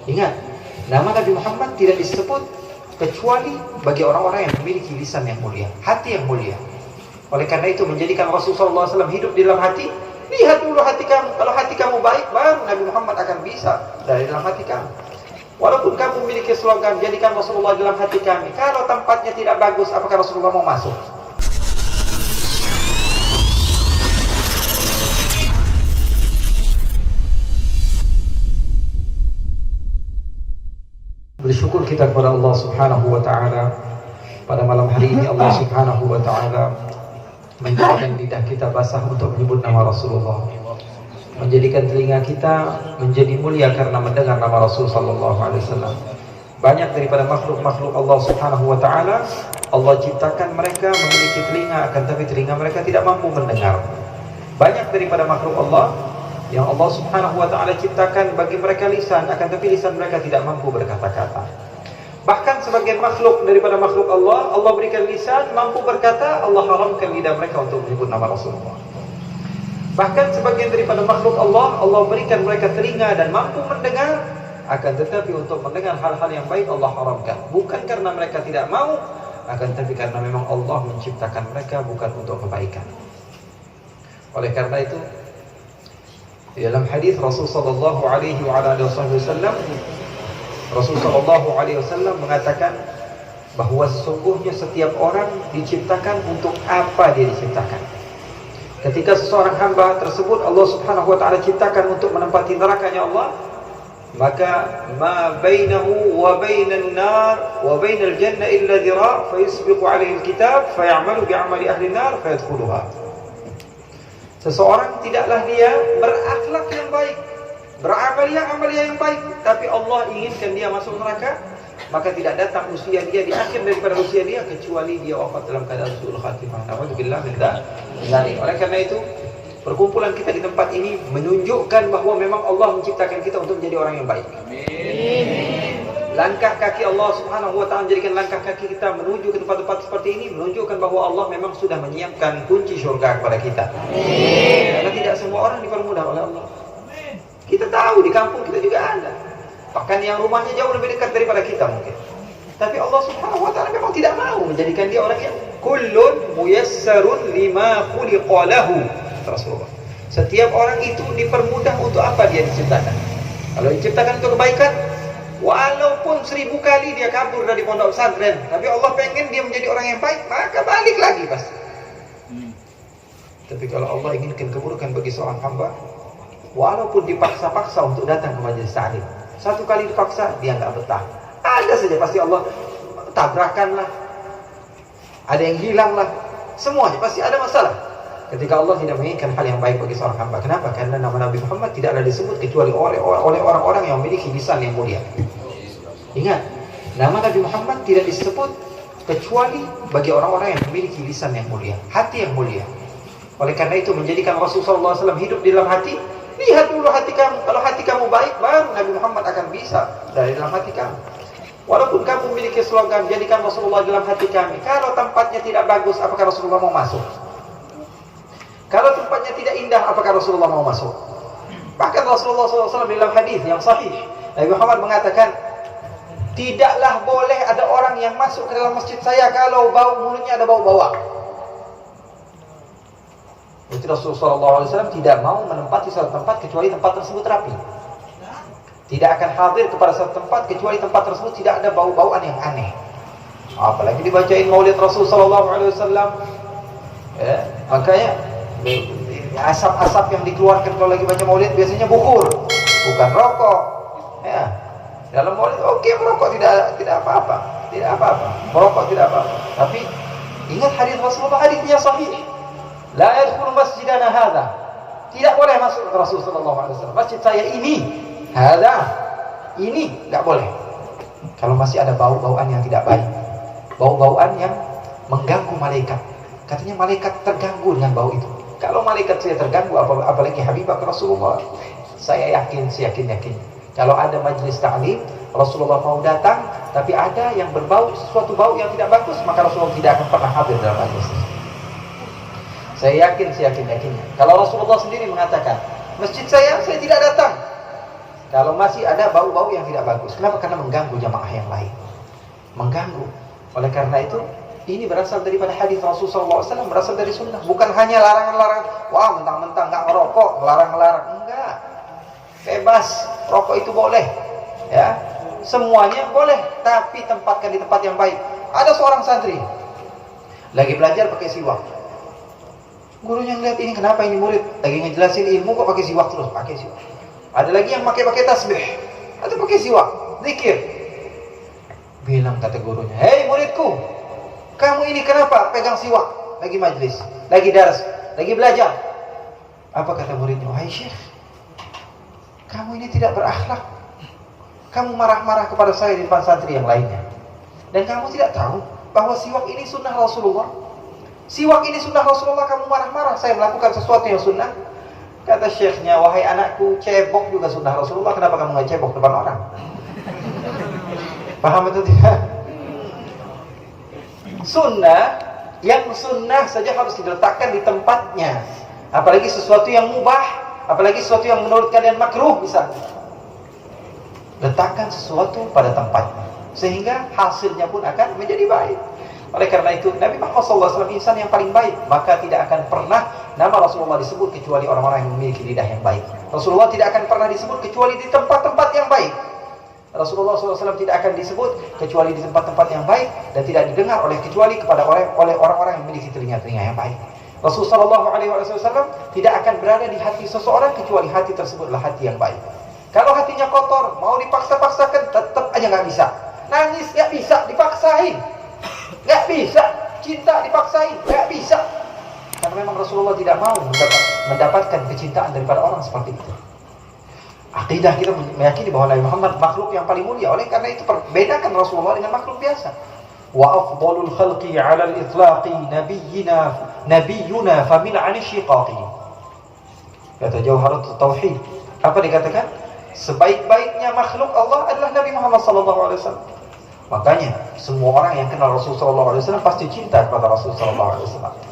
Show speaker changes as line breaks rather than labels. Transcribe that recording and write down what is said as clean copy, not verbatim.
Ingat, nama Nabi Muhammad tidak disebut kecuali bagi orang-orang yang memiliki lisan yang mulia, hati yang mulia. Oleh karena itu menjadikan Rasulullah SAW hidup di dalam hati. Lihat dulu hati kamu. Kalau hati kamu baik, baru Nabi Muhammad akan bisa dari dalam hati kamu. Walaupun kamu memiliki slogan, jadikan Rasulullah dalam hati kami. Kalau tempatnya tidak bagus, apakah Rasulullah mau masuk? Bersyukur kita kepada Allah Subhanahu wa taala. Pada malam hari ini Allah Subhanahu wa taala menjadikan lidah kita basah untuk menyebut nama Rasulullah. Menjadikan telinga kita menjadi mulia karena mendengar nama Rasul sallallahu alaihi wasallam. Banyak daripada makhluk-makhluk Allah Subhanahu wa taala, Allah ciptakan mereka memiliki telinga, akan tapi telinga mereka tidak mampu mendengar. Banyak daripada makhluk Allah yang Allah Subhanahu wa taala ciptakan bagi mereka lisan, akan tapi lisan mereka tidak mampu berkata-kata. Bahkan sebagian makhluk daripada makhluk Allah, Allah berikan lisan mampu berkata, Allah haramkan lidah mereka untuk menyebut nama Rasulullah. Bahkan sebagian daripada makhluk Allah, Allah berikan mereka telinga dan mampu mendengar, akan tetapi untuk mendengar hal-hal yang baik Allah haramkan. Bukan karena mereka tidak mau, akan tetapi karena memang Allah menciptakan mereka bukan untuk kebaikan. Oleh karena itu, dalam hadis Rasul sallallahu alaihi wasallam, Rasul sallallahu alaihi wasallam mengatakan bahwa sesungguhnya setiap orang diciptakan untuk apa dia diciptakan. Ketika seseorang hamba tersebut Allah Subhanahu wa taala ciptakan untuk menempati nerakanya Allah, maka ma bainahu wa bainan nar wa bainal jannah illa dhira' fa yasbiqu alaihi alkitab fa ya'malu bi'amali ahli an-nar fa yadkhuluha. Seseorang tidaklah dia berakhlak yang baik, beramal yang baik, tapi Allah inginkan dia masuk neraka, maka tidak datang usia dia di akhir daripada usia dia kecuali dia wafat dalam keadaan su'ul khatimah. Na'udzubillah min dzalik. Oleh karena itu, perkumpulan kita di tempat ini menunjukkan bahwa memang Allah menciptakan kita untuk menjadi orang yang baik. Amin. Langkah kaki Allah Subhanahu wa taala menjadikan langkah kaki kita menuju ke tempat-tempat seperti ini menunjukkan bahwa Allah memang sudah menyiapkan kunci surga kepada kita. Amin. Karena tidak semua orang dipermudah oleh Allah. Kita tahu di kampung kita juga ada. Bahkan yang rumahnya jauh lebih dekat daripada kita mungkin. Tapi Allah Subhanahu wa taala memang tidak mau menjadikan dia orang yang kullun muyassarun lima khuliqa lahu. Rasulullah. Setiap orang itu dipermudah untuk apa dia diciptakan. Kalau diciptakan untuk kebaikan, walaupun 1000 kali dia kabur dari pondok pesantren, tapi Allah pengen dia menjadi orang yang baik, maka balik lagi pasti. Tapi kalau Allah inginkan keburukan bagi seorang hamba, walaupun dipaksa-paksa untuk datang ke majelis ta'lim, 1 kali dipaksa dia nggak betah. Ada saja pasti Allah tabrakan lah, ada yang hilang lah, semuanya pasti ada masalah. Ketika Allah tidak menginginkan hal yang baik bagi seorang hamba. Kenapa? Karena nama Nabi Muhammad tidaklah disebut kecuali oleh orang-orang yang memiliki lisan yang mulia. Ingat, nama Nabi Muhammad tidak disebut kecuali bagi orang-orang yang memiliki lisan yang mulia, hati yang mulia. Oleh karena itu menjadikan Rasulullah SAW hidup di dalam hati. Lihat dulu hati kamu. Kalau hati kamu baik, baru Nabi Muhammad akan bisa dari dalam hati kamu. Walaupun kamu memiliki slogan, jadikan Rasulullah dalam hati kami. Kalau tempatnya tidak bagus, apakah Rasulullah mau masuk? Kalau tempatnya tidak indah, apakah Rasulullah mau masuk? Bahkan Rasulullah SAW dalam hadis yang sahih, Nabi Muhammad mengatakan, tidaklah boleh ada orang yang masuk ke dalam masjid saya kalau mulutnya ada bau bawang. Jadi Rasulullah SAW tidak mau menempati suatu tempat kecuali tempat tersebut rapi. Tidak akan hadir kepada suatu tempat kecuali tempat tersebut tidak ada bau-bauan yang aneh. Apalagi dibacain maulid Rasulullah SAW. Ya, makanya asap-asap yang dikeluarkan kalau lagi baca maulid biasanya bukur, bukan rokok. Ya, dalam maulid oke, merokok tidak apa-apa, merokok tidak apa-apa. Tapi ingat hadis Rasulullah, hadisnya sahih. La yadkhulu masjidana hadza. Tidak boleh masuk ke Rasul sallallahu alaihi wasallam. Masjid saya ini, hadza. Ini enggak boleh. Kalau masih ada bau-bauan yang tidak baik, bau-bauan yang mengganggu malaikat. Katanya malaikat terganggu dengan bau itu. Kalau malaikat saya terganggu, apalagi Habibah ke Rasulullah, saya yakin. Kalau ada majelis ta'lim, Rasulullah mau datang, tapi ada yang berbau, sesuatu bau yang tidak bagus, maka Rasulullah tidak akan pernah hadir dalam majelis. Saya yakinnya. Kalau Rasulullah sendiri mengatakan, masjid saya tidak datang. Kalau masih ada bau-bau yang tidak bagus. Kenapa? Karena mengganggu jamaah yang lain. Mengganggu. Oleh karena itu, ini berasal daripada hadis Rasulullah SAW, berasal dari sunnah. Bukan hanya larangan-larangan. Wah, mentang-mentang nggak ngerokok, ngelarang-ngelarang. Enggak. Bebas. Rokok itu boleh. Ya. Semuanya boleh. Tapi tempatkan di tempat yang baik. Ada seorang santri. Lagi belajar pakai siwak. Gurunya ngeliat ini, kenapa ini murid? Lagi ngejelasin ilmu kok pakai siwak terus? Pakai siwak. Ada lagi yang pakai tasbih. Atau pakai siwak. Zikir. Bilang kata gurunya, hei muridku, kamu ini kenapa pegang siwak? Lagi majlis, lagi dars, lagi belajar. Apa kata muridnya? Wahai syekh, kamu ini tidak berakhlak. Kamu marah-marah kepada saya di depan santri yang lainnya. Dan kamu tidak tahu bahwa siwak ini sunnah Rasulullah. Siwak ini sunnah Rasulullah, kamu marah-marah saya melakukan sesuatu yang sunnah. Kata syekhnya, wahai anakku, cebok juga sunnah Rasulullah, kenapa kamu nggak cebok depan orang? Paham itu tidak? Sunnah, yang sunnah saja harus diletakkan di tempatnya. Apalagi sesuatu yang mubah, apalagi sesuatu yang menurut kalian makruh misalnya. Letakkan sesuatu pada tempatnya, sehingga hasilnya pun akan menjadi baik. Oleh karena itu, Nabi Muhammad SAW insan yang paling baik, maka tidak akan pernah nama Rasulullah disebut kecuali orang-orang yang memiliki lidah yang baik. Rasulullah tidak akan pernah disebut kecuali di tempat-tempat yang baik. Rasulullah SAW tidak akan disebut kecuali di tempat-tempat yang baik dan tidak didengar kecuali oleh orang-orang yang memiliki telinga-telinga yang baik. Rasulullah SAW tidak akan berada di hati seseorang kecuali hati tersebutlah hati yang baik. Kalau hatinya kotor, mau dipaksa-paksakan, tetap aja nggak bisa. Nangis nggak bisa, dipaksain. Nggak bisa, cinta dipaksain, nggak bisa. Karena memang Rasulullah tidak mau mendapatkan kecintaan daripada orang seperti itu. Akidah kita meyakini bahwa Nabi Muhammad makhluk yang paling mulia. Oleh karena itu bedakan Rasulullah dengan makhluk biasa. Wa afdalul khalqi 'ala al-itlaqi nabiyyuna famil 'an syiqaqi. Kata Jauharatut Tauhid. Apa dikatakan? Sebaik-baiknya makhluk Allah adalah Nabi Muhammad SAW. Makanya semua orang yang kenal Rasulullah SAW pasti cinta kepada Rasulullah SAW.